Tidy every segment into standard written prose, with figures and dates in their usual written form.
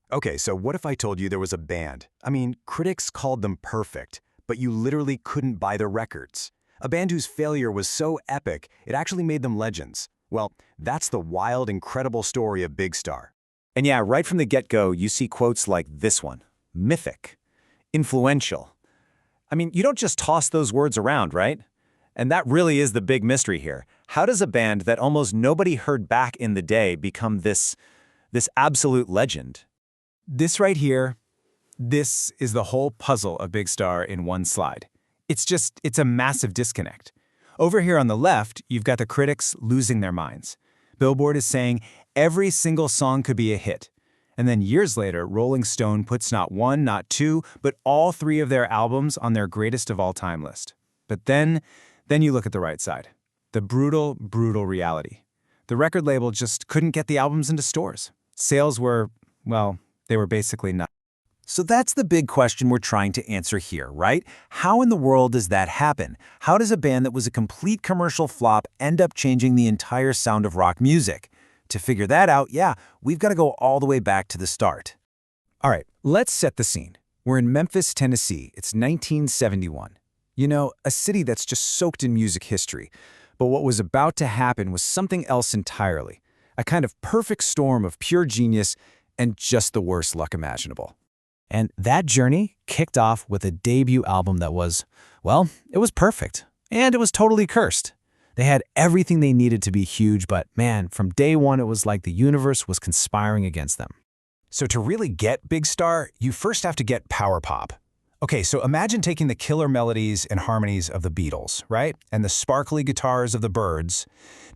Okay, so what if I told you there was a band? I mean, critics called them perfect, but you literally couldn't buy their records. A band whose failure was so epic, it actually made them legends. Well, that's the wild, incredible story of Big Star. And yeah, right from the get-go, you see quotes like this one: mythic, influential. I mean, you don't just toss those words around, right? And that really is the big mystery here. How does a band that almost nobody heard back in the day become this absolute legend? This right here, this is the whole puzzle of Big Star in one slide. It's a massive disconnect. Over here on the left, you've got the critics losing their minds. Billboard is saying every single song could be a hit. And then years later, Rolling Stone puts not one, not two, but all three of their albums on their greatest of all time list. But then you look at the right side. The brutal, brutal reality. The record label just couldn't get the albums into stores. Sales were, well, they were basically nothing. So that's the big question we're trying to answer here, right? How in the world does that happen? How does a band that was a complete commercial flop end up changing the entire sound of rock music? To figure that out, yeah, we've got to go all the way back to the start. All right, let's set the scene. We're in Memphis, Tennessee. It's 1971. You know, a city that's just soaked in music history. But what was about to happen was something else entirely. A kind of perfect storm of pure genius and just the worst luck imaginable. And that journey kicked off with a debut album that was, well, it was perfect. And it was totally cursed. They had everything they needed to be huge, but man, from day one, it was like the universe was conspiring against them. So to really get Big Star, you first have to get power pop. Okay, so imagine taking the killer melodies and harmonies of the Beatles, right? And the sparkly guitars of the Byrds.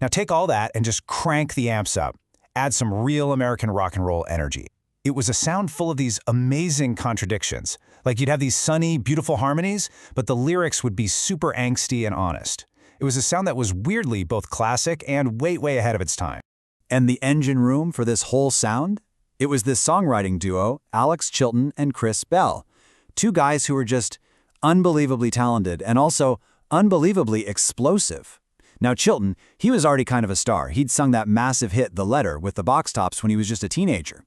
Now take all that and just crank the amps up. Add some real American rock and roll energy. It was a sound full of these amazing contradictions. Like you'd have these sunny, beautiful harmonies, but the lyrics would be super angsty and honest. It was a sound that was weirdly both classic and way ahead of its time. And the engine room for this whole sound? It was this songwriting duo, Alex Chilton and Chris Bell. Two guys who were just unbelievably talented and also unbelievably explosive. Now Chilton, he was already kind of a star. He'd sung that massive hit, The Letter, with the Box Tops when he was just a teenager.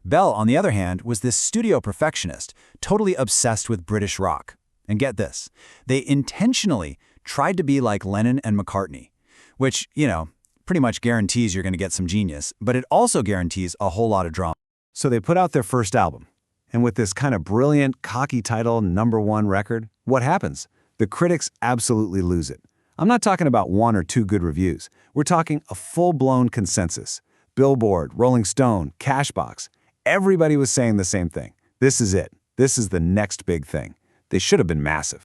Bell, on the other hand, was this studio perfectionist, totally obsessed with British rock. And get this, they intentionally tried to be like Lennon and McCartney, which, you know, pretty much guarantees you're going to get some genius, but it also guarantees a whole lot of drama. So they put out their first album. And with this kind of brilliant, cocky title, #1 record, what happens? The critics absolutely lose it. I'm not talking about one or two good reviews. We're talking a full-blown consensus. Billboard, Rolling Stone, Cashbox. Everybody was saying the same thing. This is it. This is the next big thing. They should have been massive.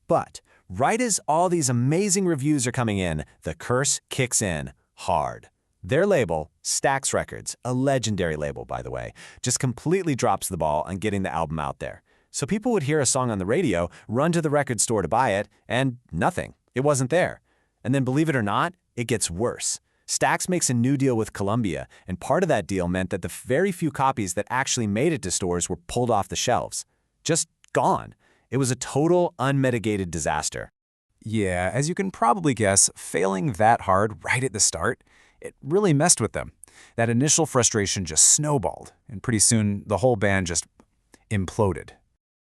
But right as all these amazing reviews are coming in, the curse kicks in hard. Their label, Stax Records, a legendary label, by the way, just completely drops the ball on getting the album out there. So people would hear a song on the radio, run to the record store to buy it, and nothing. It wasn't there. And then believe it or not, it gets worse. Stax makes a new deal with Columbia, and part of that deal meant that the very few copies that actually made it to stores were pulled off the shelves. Just gone. It was a total, unmitigated disaster. Yeah, as you can probably guess, failing that hard right at the start, it really messed with them. That initial frustration just snowballed, and pretty soon the whole band just imploded.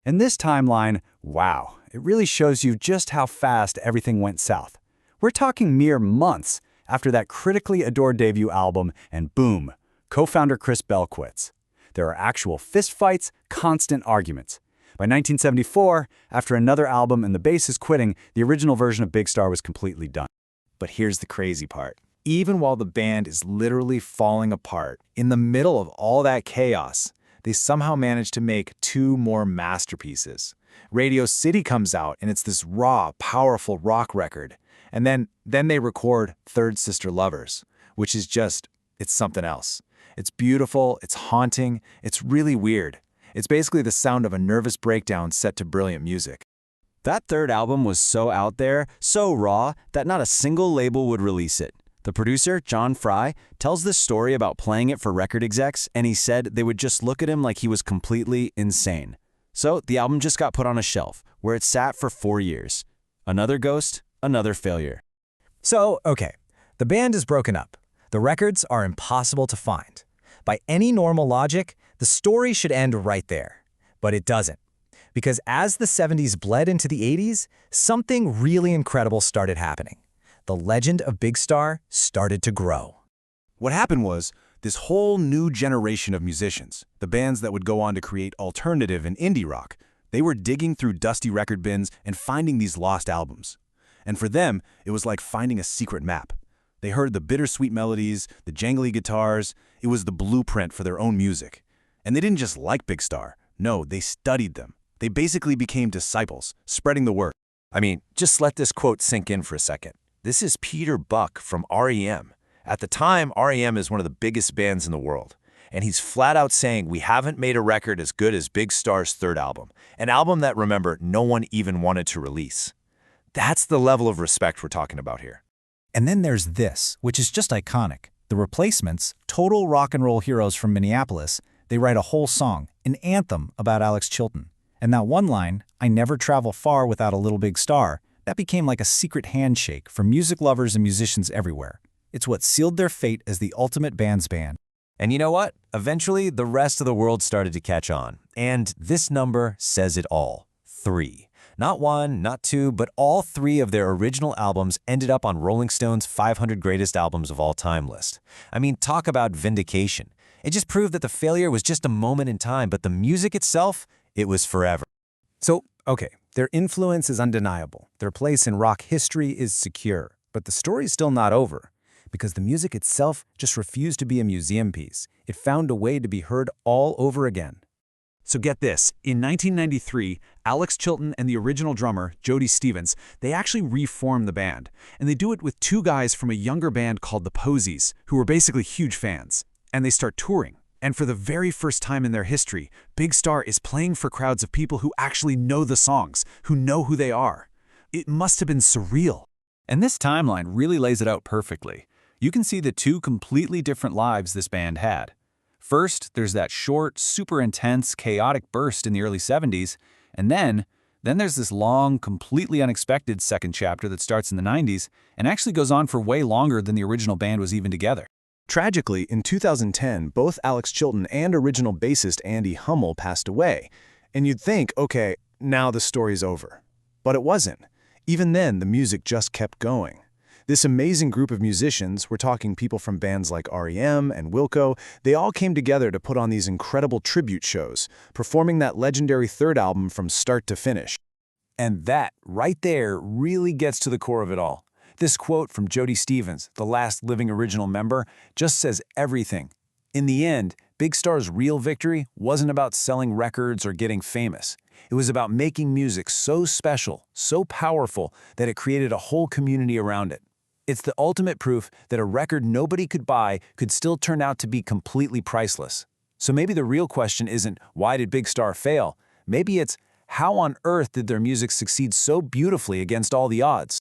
And this timeline, wow, it really shows you just how fast everything went south. We're talking mere months after that critically adored debut album, and boom, co-founder Chris Bell quits. There are actual fistfights, constant arguments. By 1974, after another album and the bassist quitting, the original version of Big Star was completely done. But here's the crazy part. Even while the band is literally falling apart, in the middle of all that chaos, they somehow managed to make two more masterpieces. Radio City comes out, and it's this raw, powerful rock record. And then they record Third Sister Lovers, which is just, it's something else. It's beautiful, it's haunting, it's really weird. It's basically the sound of a nervous breakdown set to brilliant music. That third album was so out there, so raw, that not a single label would release it. The producer, John Fry, tells this story about playing it for record execs, and he said they would just look at him like he was completely insane. So the album just got put on a shelf, where it sat for 4 years. Another ghost, another failure. So, okay, the band is broken up. The records are impossible to find. By any normal logic, The story should end right there, but it doesn't. Because as the 70s bled into the 80s, something really incredible started happening. The legend of Big Star started to grow. What happened was, this whole new generation of musicians, the bands that would go on to create alternative and indie rock, they were digging through dusty record bins and finding these lost albums. And for them, it was like finding a secret map. They heard the bittersweet melodies, the jangly guitars. It was the blueprint for their own music. And they didn't just like Big Star. No, they studied them. They basically became disciples, spreading the word. I mean, just let this quote sink in for a second. This is Peter Buck from R.E.M. At the time, R.E.M. is one of the biggest bands in the world. And he's flat out saying we haven't made a record as good as Big Star's third album. An album that, remember, no one even wanted to release. That's the level of respect we're talking about here. And then there's this, which is just iconic. The Replacements, total rock and roll heroes from Minneapolis, they write a whole song, an anthem about Alex Chilton. And that one line, I never travel far without a little Big Star, that became like a secret handshake for music lovers and musicians everywhere. It's what sealed their fate as the ultimate band's band. And you know what? Eventually, the rest of the world started to catch on. And this number says it all. 3. Not 1, not 2, but all 3 of their original albums ended up on Rolling Stone's 500 Greatest Albums of All Time list. I mean, talk about vindication. It just proved that the failure was just a moment in time, but the music itself, it was forever. So, okay, their influence is undeniable. Their place in rock history is secure. But the story's still not over. Because the music itself just refused to be a museum piece. It found a way to be heard all over again. So get this, in 1993, Alex Chilton and the original drummer, Jody Stephens, they actually reformed the band. And they do it with 2 guys from a younger band called the Posies, who were basically huge fans. And they start touring. And for the very first time in their history, Big Star is playing for crowds of people who actually know the songs, who know who they are. It must have been surreal. And this timeline really lays it out perfectly. You can see the 2 completely different lives this band had. First, there's that short, super intense, chaotic burst in the early 70s, and then there's this long, completely unexpected second chapter that starts in the 90s and actually goes on for way longer than the original band was even together. Tragically, in 2010, both Alex Chilton and original bassist Andy Hummel passed away. And you'd think, okay, now the story's over. But it wasn't. Even then, the music just kept going. This amazing group of musicians, we're talking people from bands like R.E.M. and Wilco, they all came together to put on these incredible tribute shows, performing that legendary third album from start to finish. And that, right there, really gets to the core of it all. This quote from Jody Stephens, the last living original member, just says everything. In the end, Big Star's real victory wasn't about selling records or getting famous. It was about making music so special, so powerful, that it created a whole community around it. It's the ultimate proof that a record nobody could buy could still turn out to be completely priceless. So maybe the real question isn't, why did Big Star fail? Maybe it's, how on earth did their music succeed so beautifully against all the odds?